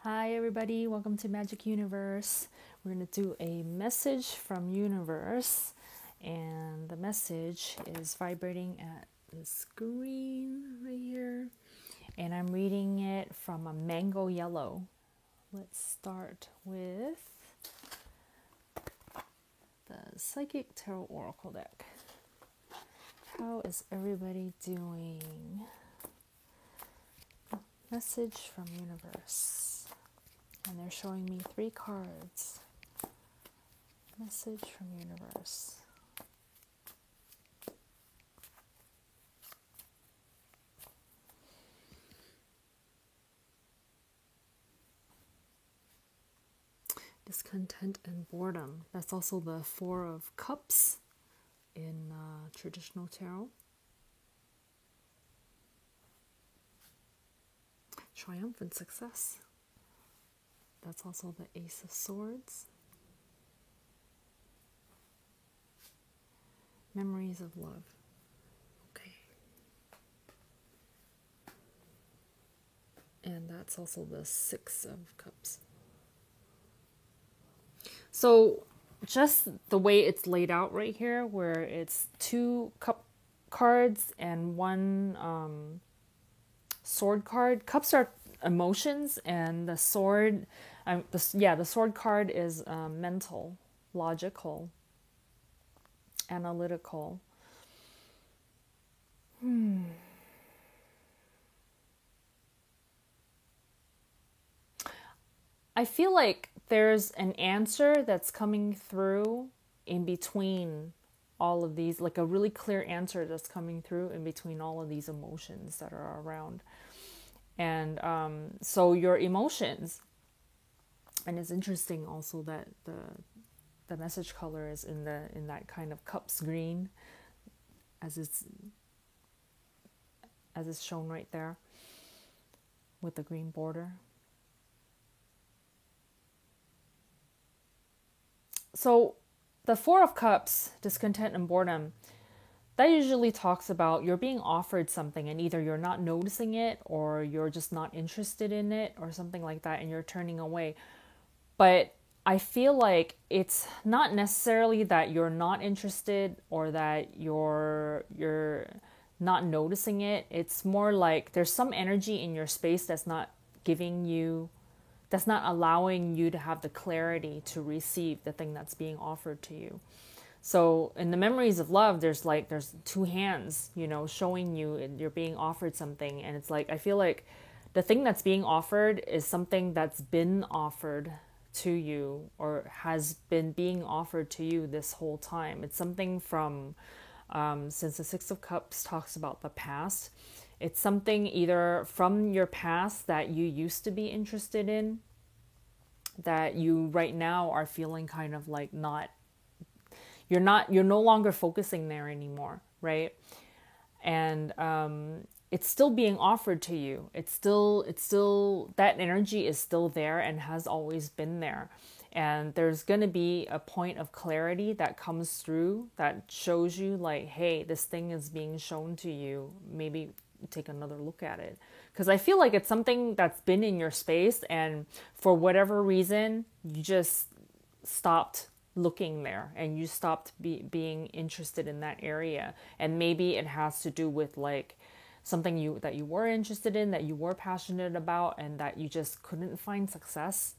Hi, everybody. Welcome to Magic Universe. We're going to do a message from Universe, and the message is vibrating at the screen right here. And I'm reading it from a mango yellow. Let's start with the Psychic Tarot Oracle deck. How is everybody doing? Message from Universe. And they're showing me 3 cards. Message from Universe. Discontent and boredom. That's also the Four of Cups in traditional tarot. Triumphant success. That's also the Ace of Swords. Memories of love. Okay. And that's also the Six of Cups. So just the way it's laid out right here, where it's 2 cup cards and 1 sword card. Cups are emotions, and the sword, the sword card is mental, logical, analytical. I feel like there's an answer that's coming through in between all of these, like a really clear answer that's coming through in between all of these emotions that are around. And so your emotions, and it's interesting also that the message color is in that kind of cups green, as it's shown right there with the green border. So the Four of Cups, discontent and boredom, that usually talks about you're being offered something and either you're not noticing it or you're just not interested in it or something like that, and you're turning away. But I feel like it's not necessarily that you're not interested or that you're not noticing it. It's more like there's some energy in your space that's not allowing you to have the clarity to receive the thing that's being offered to you. So in the memories of love, there's 2 hands, showing you, and you're being offered something, and it's like I feel like the thing that's being offered is something that's been offered to you or has been being offered to you this whole time. It's something from since the Six of Cups talks about the past. It's something either from your past that you used to be interested in, that you right now are feeling kind of like you're no longer focusing there anymore, right? And it's still being offered to you. It's still that energy is still there and has always been there. And there's going to be a point of clarity that comes through that shows you like, hey, this thing is being shown to you. Maybe take another look at it. Because I feel like it's something that's been in your space, and for whatever reason, you just stopped looking there and you stopped being interested in that area. And maybe it has to do with like something that you were interested in, that you were passionate about, and that you just couldn't find success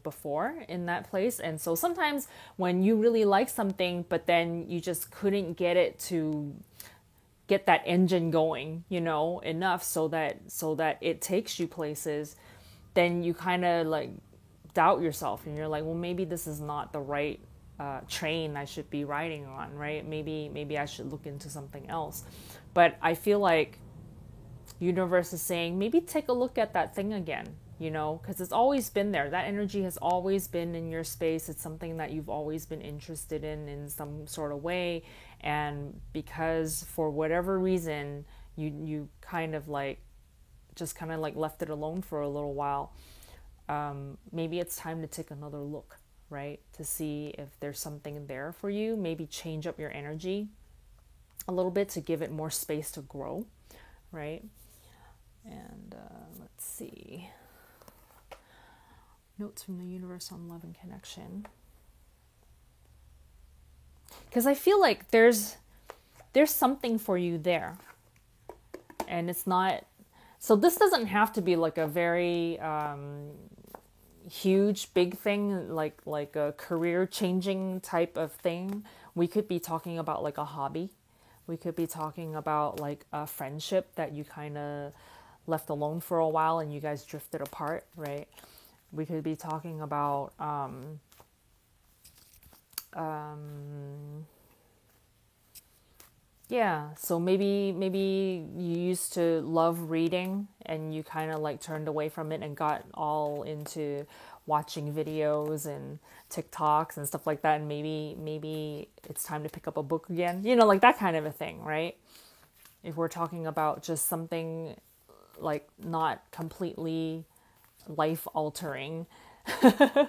before in that place. And so sometimes when you really like something but then you just couldn't get it to get that engine going enough so that it takes you places, then you kind of like doubt yourself and you're like, well, maybe this is not the right train I should be riding on, right? Maybe I should look into something else. But I feel like universe is saying maybe take a look at that thing again, because it's always been there. That energy has always been in your space. It's something that you've always been interested in some sort of way. And because for whatever reason you kind of like just kind of like left it alone for a little while, maybe it's time to take another look, right? To see if there's something there for you. Maybe change up your energy a little bit to give it more space to grow, right? And let's see. Notes from the universe on love and connection. Because I feel like there's something for you there. And it's not... So this doesn't have to be like a very huge, big thing, like a career-changing type of thing. We could be talking about like a hobby. We could be talking about like a friendship that you kind of left alone for a while and you guys drifted apart, right? We could be talking about yeah, so maybe you used to love reading and you kind of like turned away from it and got all into watching videos and TikToks and stuff like that, and maybe it's time to pick up a book again. You know, like that kind of a thing, right? If we're talking about just something like not completely life altering. I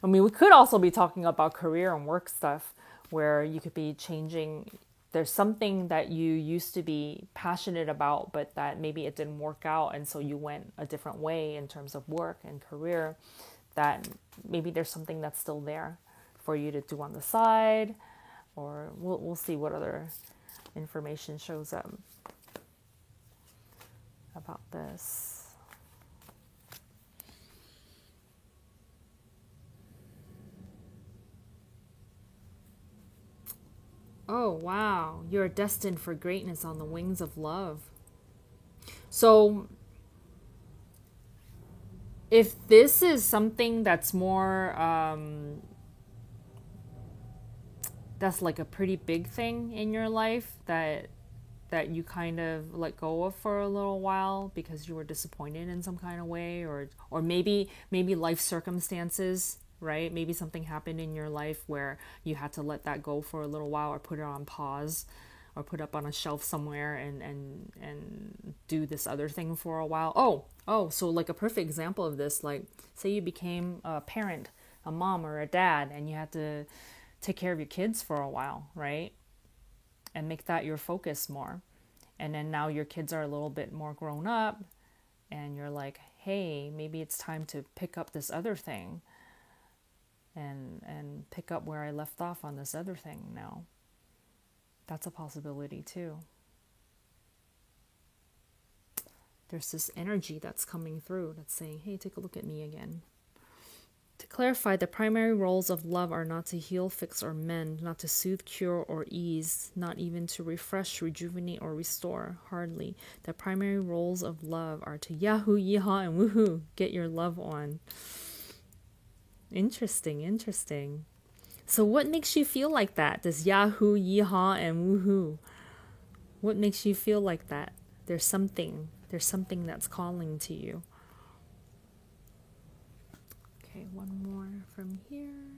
mean, we could also be talking about career and work stuff where you could be changing. There's something that you used to be passionate about, but that maybe it didn't work out. And so you went a different way in terms of work and career, that maybe there's something that's still there for you to do on the side, or we'll see what other information shows up about this. Oh, wow. You're destined for greatness on the wings of love. So, if this is something that's more, that's like a pretty big thing in your life that you kind of let go of for a little while because you were disappointed in some kind of way, or maybe life circumstances, right? Maybe something happened in your life where you had to let that go for a little while, or put it on pause, or put up on a shelf somewhere and do this other thing for a while. So like a perfect example of this, like say you became a parent, a mom or a dad, and you had to take care of your kids for a while, right? And make that your focus more. And then now your kids are a little bit more grown up and you're like, hey, maybe it's time to pick up this other thing and pick up where I left off on this other thing now. That's a possibility too. There's this energy that's coming through that's saying, hey, take a look at me again. To clarify, the primary roles of love are not to heal, fix, or mend, not to soothe, cure, or ease, not even to refresh, rejuvenate, or restore. Hardly. The primary roles of love are to yahoo, yeehaw, and woohoo. Get your love on. Interesting. So what makes you feel like that? This yahoo, yeehaw, and woohoo. What makes you feel like that? There's something that's calling to you. Okay, one more from here.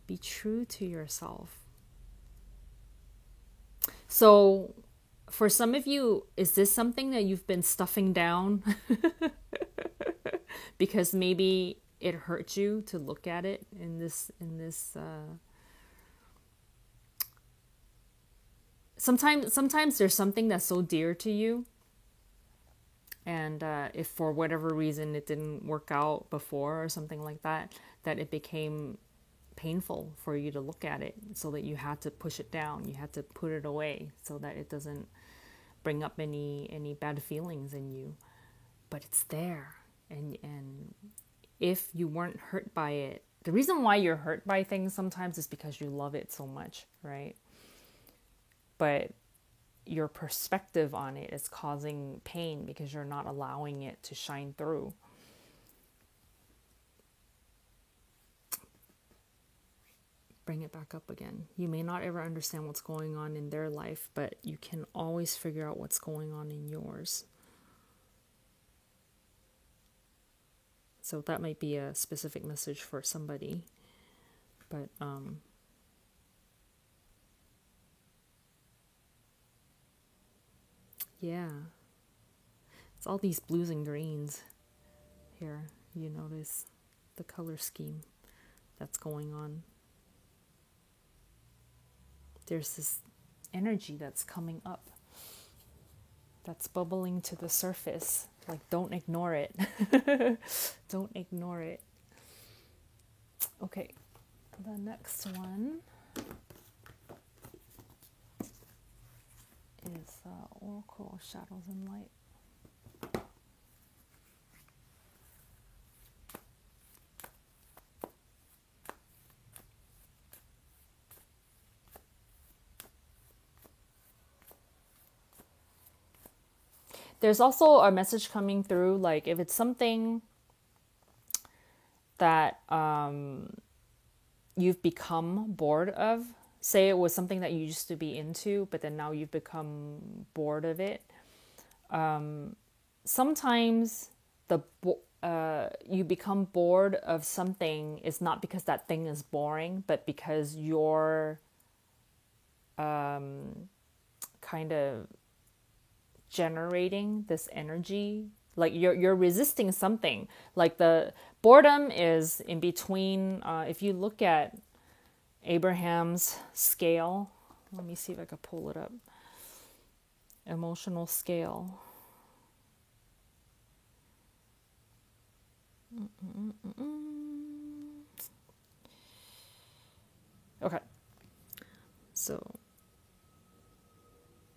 Be true to yourself. So, for some of you, is this something that you've been stuffing down? Because maybe it hurt you to look at it in this sometimes there's something that's so dear to you, and if for whatever reason it didn't work out before or something like that, that it became painful for you to look at it, so that you had to push it down, you had to put it away so that it doesn't bring up any bad feelings in you. But it's there, and if you weren't hurt by it, the reason why you're hurt by things sometimes is because you love it so much, right? But your perspective on it is causing pain because you're not allowing it to shine through. Bring it back up again. You may not ever understand what's going on in their life, but you can always figure out what's going on in yours. So that might be a specific message for somebody. But yeah. It's all these blues and greens here. You notice the color scheme that's going on. There's this energy that's coming up that's bubbling to the surface. Like, don't ignore it. Don't ignore it. Okay, the next one is Oracle Shadows and Light. There's also a message coming through, like if it's something that you've become bored of, say it was something that you used to be into, but then now you've become bored of it. Sometimes you become bored of something is not because that thing is boring, but because you're kind of generating this energy, like you're resisting something. Like the boredom is in between. If you look at Abraham's scale, let me see if I can pull it up. Emotional scale. Okay, so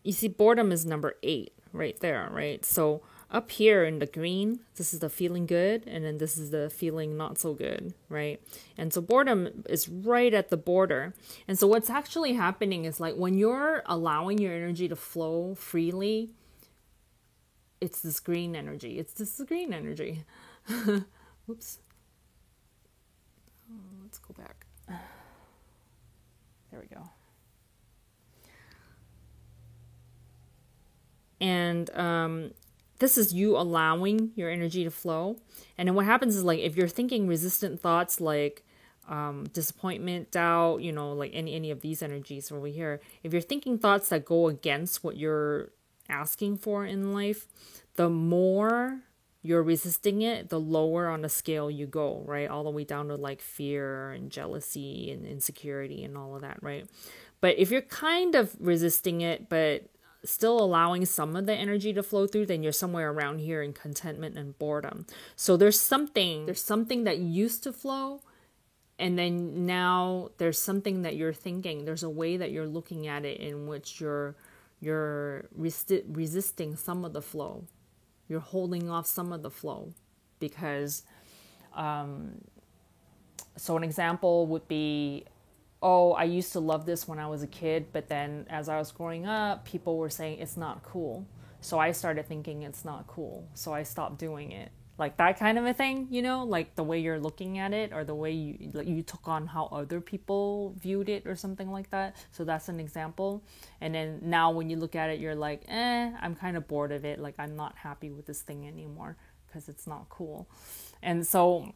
you see boredom is number 8 right there, right? So up here in the green, this is the feeling good, and then this is the feeling not so good, right? And so boredom is right at the border. And so what's actually happening is, like, when you're allowing your energy to flow freely, it's this green energy. Oops. Let's go back. There we go. And this is you allowing your energy to flow. And then what happens is, like, if you're thinking resistant thoughts like disappointment, doubt, like any of these energies over here, if you're thinking thoughts that go against what you're asking for in life, the more you're resisting it, the lower on the scale you go, right? All the way down to like fear and jealousy and insecurity and all of that, right? But if you're kind of resisting it, but still allowing some of the energy to flow through, then you're somewhere around here in contentment and boredom. So there's something that used to flow, and then now there's something that you're thinking. There's a way that you're looking at it in which you're resisting some of the flow. You're holding off some of the flow because, so an example would be, oh, I used to love this when I was a kid, but then as I was growing up, people were saying it's not cool. So I started thinking it's not cool. So I stopped doing it. Like that kind of a thing, like the way you're looking at it, or the way you took on how other people viewed it or something like that. So that's an example. And then now when you look at it, you're like, I'm kind of bored of it. Like, I'm not happy with this thing anymore because it's not cool. And so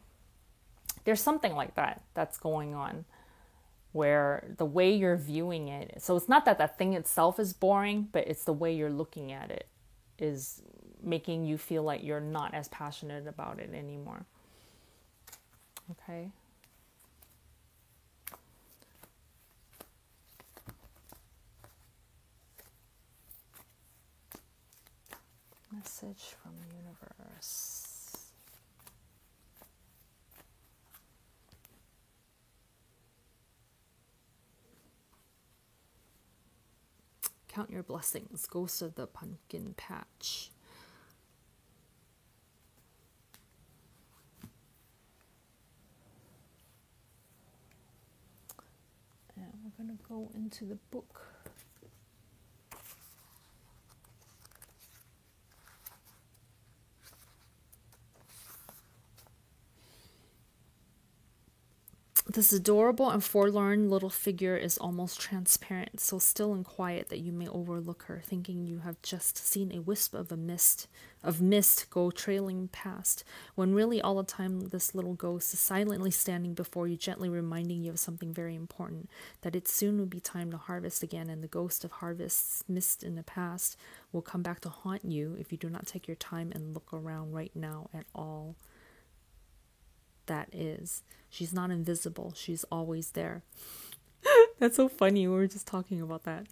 there's something like that that's going on, where the way you're viewing it, so it's not that that thing itself is boring, but it's the way you're looking at it is making you feel like you're not as passionate about it anymore. Okay. Message from the universe. Count your blessings. Ghost of the Pumpkin Patch. And we're going to go into the book. This adorable and forlorn little figure is almost transparent, so still and quiet that you may overlook her, thinking you have just seen a wisp of mist go trailing past, when really all the time this little ghost is silently standing before you, gently reminding you of something very important, that it soon will be time to harvest again, and the ghost of harvests missed in the past will come back to haunt you if you do not take your time and look around right now at all that is. She's not invisible. She's always there. That's so funny. We were just talking about that.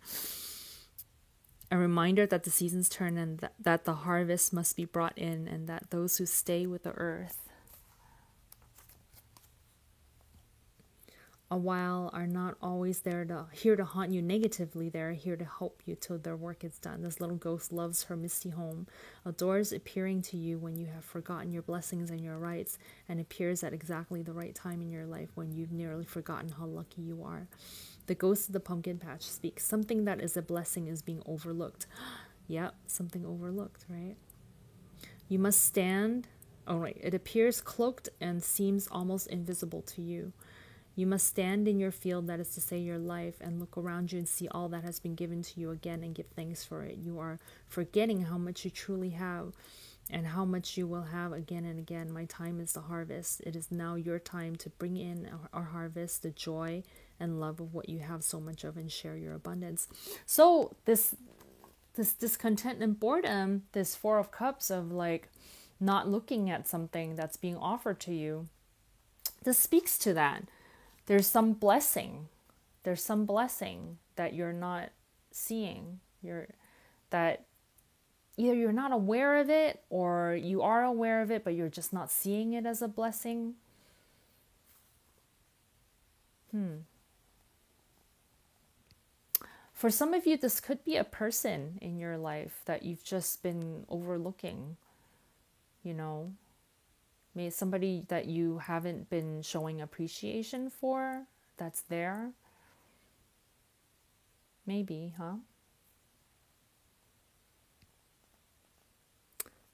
A reminder that the seasons turn and that the harvest must be brought in, and that those who stay with the earth a while are not always here to haunt you negatively. They're here to help you till their work is done. This little ghost loves her misty home, adores appearing to you when you have forgotten your blessings and your rights, and appears at exactly the right time in your life when you've nearly forgotten how lucky you are. The ghost of the pumpkin patch speaks. Something that is a blessing is being overlooked. Yep, something overlooked, right? You must stand. Oh, right. It appears cloaked and seems almost invisible to you. You must stand in your field, that is to say, your life, and look around you and see all that has been given to you again and give thanks for it. You are forgetting how much you truly have and how much you will have again and again. My time is the harvest. It is now your time to bring in our harvest, the joy and love of what you have so much of, and share your abundance. So this discontent and boredom, this Four of Cups of like not looking at something that's being offered to you, this speaks to that. There's some blessing. There's some blessing that you're not seeing. That either you're not aware of it, or you are aware of it, but you're just not seeing it as a blessing. For some of you, this could be a person in your life that you've just been overlooking, you know. Maybe somebody that you haven't been showing appreciation for, that's there. Maybe, huh?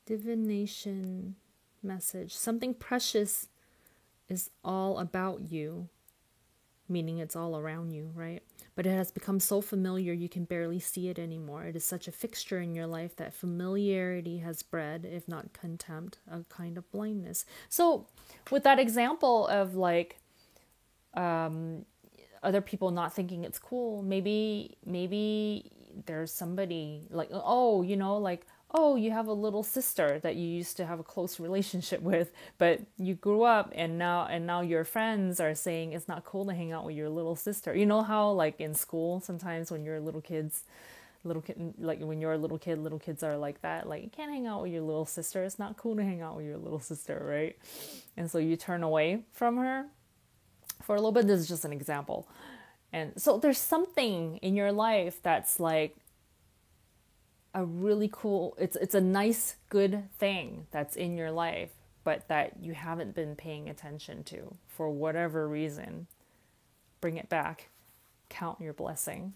Divination message. Something precious is all about you, meaning it's all around you, right? But it has become so familiar you can barely see it anymore. It is such a fixture in your life that familiarity has bred, if not contempt, a kind of blindness. So with that example of like other people not thinking it's cool, maybe there's somebody like, oh, you know, like, oh, you have a little sister that you used to have a close relationship with, but you grew up and now your friends are saying it's not cool to hang out with your little sister. You know how like in school sometimes when you're little kids, like when you're a little kid, little kids are like that, like you can't hang out with your little sister, it's not cool to hang out with your little sister, right? And so you turn away from her for a little bit. This is just an example. And so there's something in your life that's like a really cool, it's a nice, good thing that's in your life, but that you haven't been paying attention to for whatever reason. Bring it back. Count your blessing.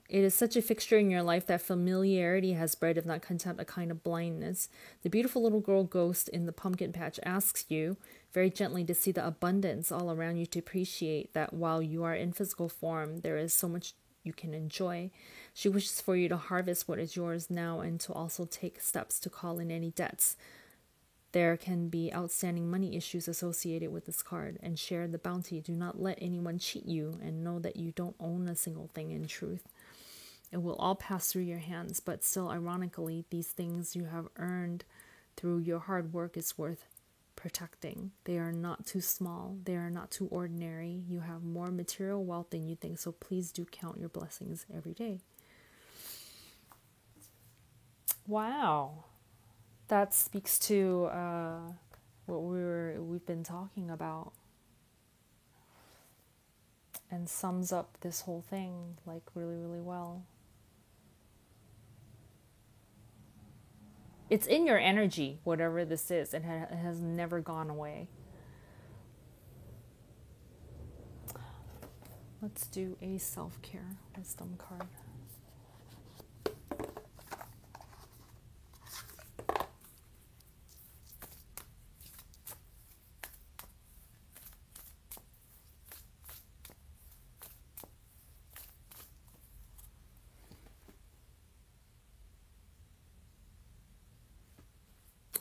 It is such a fixture in your life that familiarity has bred, if not contempt, a kind of blindness. The beautiful little girl ghost in the pumpkin patch asks you very gently to see the abundance all around you, to appreciate that while you are in physical form, there is so much you can enjoy. She wishes for you to harvest what is yours now, and to also take steps to call in any debts. There can be outstanding money issues associated with this card, and share the bounty. Do not let anyone cheat you, and know that you don't own a single thing in truth. It will all pass through your hands, but still, ironically, these things you have earned through your hard work is worth protecting. They are not too small. They are not too ordinary. You have more material wealth than you think, so please do count your blessings every day. Wow. That speaks to what we've been talking about, and sums up this whole thing like really, really well. It's in your energy, whatever this is, and it has never gone away. Let's do a self-care wisdom card.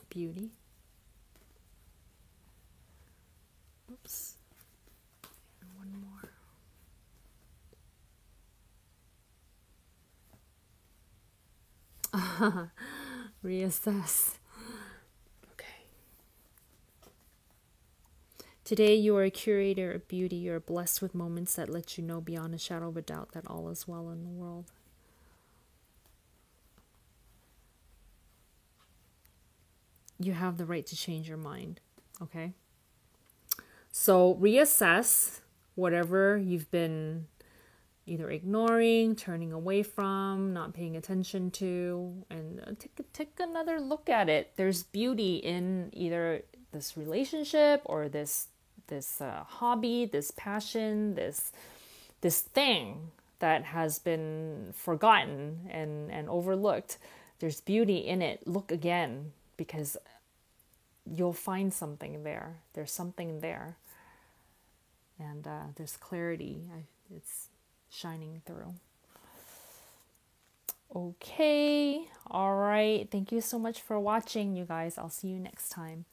Beauty. Oops. And one more. Reassess. Okay. Today you are a curator of beauty. You are blessed with moments that let you know beyond a shadow of a doubt that all is well in the world. You have the right to change your mind. Okay? So reassess whatever you've been either ignoring, turning away from, not paying attention to, and take another look at it. There's beauty in either this relationship or this hobby, this passion, this thing that has been forgotten and overlooked. There's beauty in it. Look again, because you'll find something there. There's something there, and there's clarity. It's shining through. Okay, all right. Thank you so much for watching, you guys. I'll see you next time.